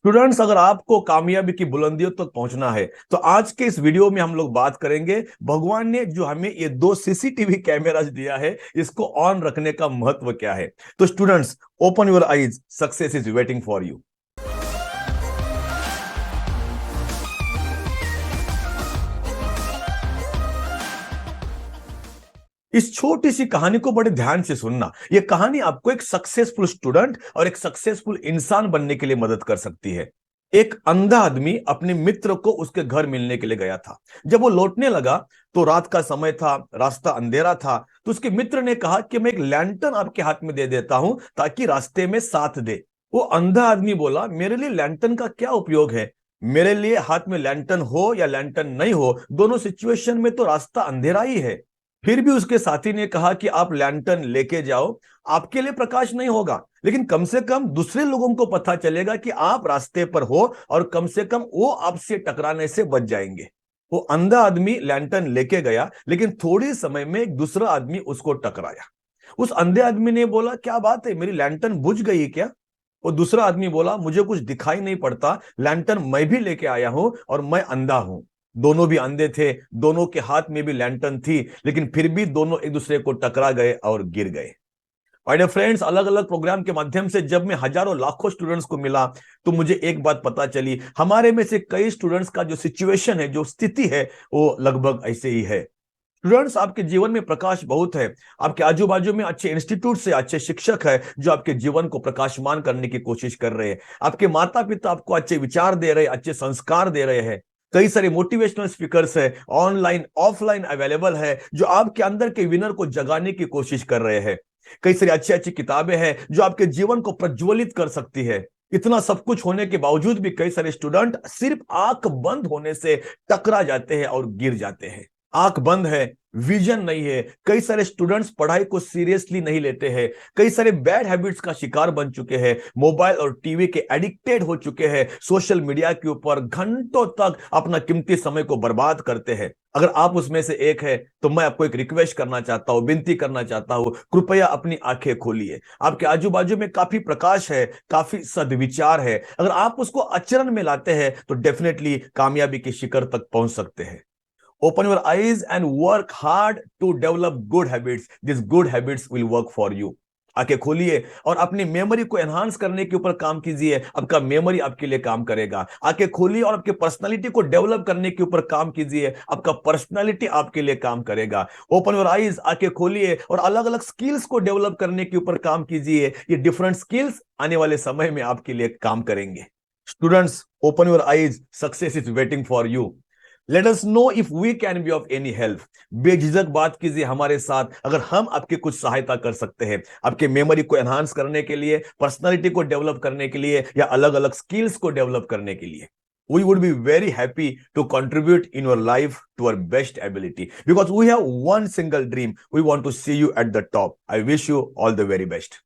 Students, अगर आपको कामयाबी की बुलंदियों तक पहुंचना है तो आज के इस वीडियो में हम लोग बात करेंगे भगवान ने जो हमें ये दो सीसीटीवी कैमरास दिया है इसको ऑन रखने का महत्व क्या है। तो students, open your eyes, success is waiting for you. इस छोटी सी कहानी को बड़े ध्यान से सुनना। यह कहानी आपको एक सक्सेसफुल स्टूडेंट और एक सक्सेसफुल इंसान बनने के लिए मदद कर सकती है। एक अंधा आदमी अपने मित्र को उसके घर मिलने के लिए गया था। जब वो लौटने लगा तो रात का समय था, रास्ता अंधेरा था। तो उसके मित्र ने कहा कि मैं एक लैंटर्न आपके हाथ में दे देता हूं ताकि रास्ते में साथ दे। वो अंधा आदमी बोला, मेरे लिए लैंटर्न का क्या उपयोग है। मेरे लिए हाथ में लैंटर्न हो या लैंटर्न नहीं हो, दोनों सिचुएशन में तो रास्ता अंधेरा ही है। फिर भी उसके साथी ने कहा कि आप लैंटर्न लेके जाओ, आपके लिए प्रकाश नहीं होगा लेकिन कम से कम दूसरे लोगों को पता चलेगा कि आप रास्ते पर हो और कम से कम वो आपसे टकराने से बच जाएंगे। वो अंधा आदमी लैंटर्न लेके गया लेकिन थोड़ी समय में एक दूसरा आदमी उसको टकराया। उस अंधे आदमी ने बोला, क्या बात है, मेरी लैंटर्न बुझ गई क्या। वो दूसरा आदमी बोला, मुझे कुछ दिखाई नहीं पड़ता, लैंटर्न मैं भी लेके आया हूं और मैं अंधा हूं। दोनों भी अंधे थे, दोनों के हाथ में भी लैंटर्न थी, लेकिन फिर भी दोनों एक दूसरे को टकरा गए और गिर गए। माय डियर फ्रेंड्स, अलग अलग प्रोग्राम के माध्यम से जब मैं हजारों लाखों स्टूडेंट्स को मिला तो मुझे एक बात पता चली, हमारे में से कई स्टूडेंट्स का जो सिचुएशन है, जो स्थिति है, वो लगभग ऐसे ही है। स्टूडेंट्स, आपके जीवन में प्रकाश बहुत है। आपके आजू बाजू में अच्छे इंस्टीट्यूट से अच्छे शिक्षक है जो आपके जीवन को प्रकाशमान करने की कोशिश कर रहे हैं। आपके माता पिता आपको अच्छे विचार दे रहे हैं, अच्छे संस्कार दे रहे हैं। कई सारे मोटिवेशनल स्पीकर्स है, ऑनलाइन ऑफलाइन अवेलेबल है, जो आपके अंदर के विनर को जगाने की कोशिश कर रहे हैं। कई सारी अच्छी अच्छी किताबें हैं जो आपके जीवन को प्रज्वलित कर सकती है। इतना सब कुछ होने के बावजूद भी कई सारे स्टूडेंट सिर्फ आंख बंद होने से टकरा जाते हैं और गिर जाते हैं। आंख बंद है, विजन नहीं है। कई सारे स्टूडेंट्स पढ़ाई को सीरियसली नहीं लेते हैं। कई सारे बैड हैबिट्स का शिकार बन चुके हैं, मोबाइल और टीवी के एडिक्टेड हो चुके हैं, सोशल मीडिया के ऊपर घंटों तक अपना कीमती समय को बर्बाद करते हैं। अगर आप उसमें से एक है तो मैं आपको एक रिक्वेस्ट करना चाहता हूं, विनती करना चाहता हूं, कृपया अपनी आंखें खोलिए। आपके आजू बाजू में काफी प्रकाश है, काफी सद्विचार है। अगर आप उसको आचरण में लाते हैं तो डेफिनेटली कामयाबी के शिखर तक पहुंच सकते हैं। Open your eyes and work hard to develop good habits. These good habits will work for you. आंखें खोलिए और अपनी मेमोरी को एनहांस करने के ऊपर काम कीजिए। आपका मेमोरी आपके लिए काम करेगा। आंखें खोलिए और आपके पर्सनालिटी को डेवलप करने के ऊपर काम कीजिए। आपका पर्सनालिटी आपके लिए काम करेगा। ओपन योर आईज, आंखें खोलिए और अलग अलग स्किल्स को डेवलप करने के ऊपर काम कीजिए। ये डिफरेंट स्किल्स आने वाले समय में आपके लिए काम करेंगे। Students, open your eyes, success is waiting for you. Let us know if we can be of any help. बेझिझक बात कीजिए हमारे साथ, अगर हम आपकी कुछ सहायता कर सकते हैं आपके मेमोरी को एनहांस करने के लिए, पर्सनालिटी को डेवलप करने के लिए या अलग अलग स्किल्स को डेवलप करने के लिए। We would be very happy to contribute in your life to our best ability because we have one single dream. We want to see you at the top. I wish you all the very best.